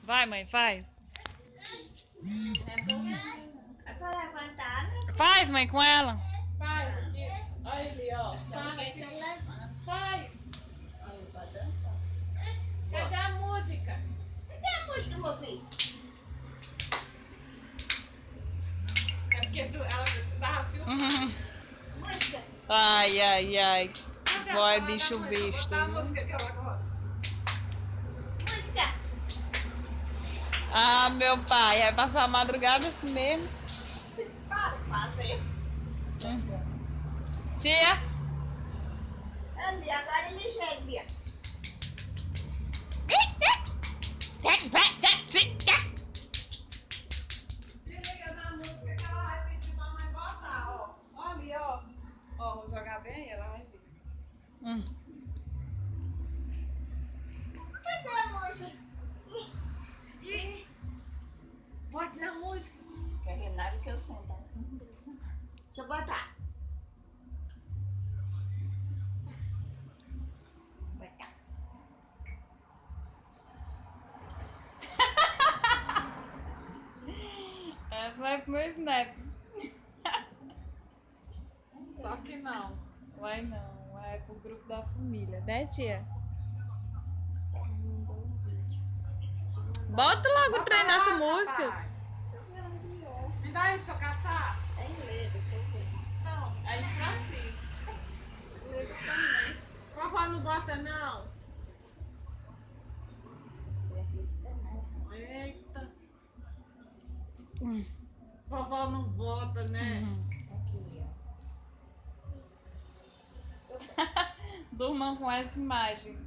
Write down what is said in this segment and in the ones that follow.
Vai, mãe, faz. É pra levantar, né? Faz, mãe, com ela. Faz aqui. Olha ali, ó. Faz. Você levanta. Faz. Olha, pra dançar. Cadê a música? Cadê a música, meu filho? É porque ela tava filmando. Uhum. Música. Ai, ai, ai. Cadê a Vai, sala da bicho música? Vou besta. botar a música aqui agora. Música. Ah, meu pai, vai passar a madrugada assim mesmo. Para de fazer. Tia? Ali, agora ele ligeiro, Bia. Se liga na música que ela vai pedir pra mãe botar, ó. Ó ali, ó. Ó, vou jogar bem, ela vai vir. Cadê a música? Ih, bote na música. Quer ver na hora que eu sento? Deixa eu botar. Vai cá. Essa vai pro meu snap. Só que não. Vai não, vai pro grupo da família, né, tia? Você mandou um vídeo. Bota logo Bota treinar lá, essa música. rapaz. Eu vi onde é. Me dá aí, deixa eu caçar. É em ledo, que eu vi. Não, é em Francisco. Ledo também. Vovó não bota, não. Preciso também. Eita. Vovó não bota, né? Aqui, ó. Durmam com essa imagem.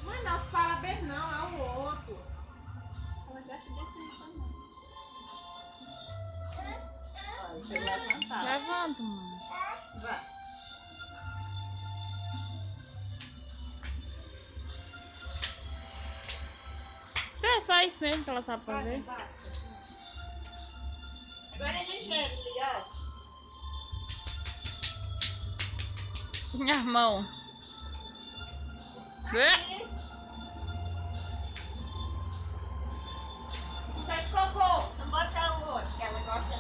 Mas nosso parabéns não, é o outro. Ela gosta desse também. Olha, deixa eu levantar. Levanta, mãe. Vai. É só isso mesmo que ela sabe fazer. Agora é ligeiro ali, ó. Minha mão. Aqui. Faz cocô. Vamos botar o outro, que ela gosta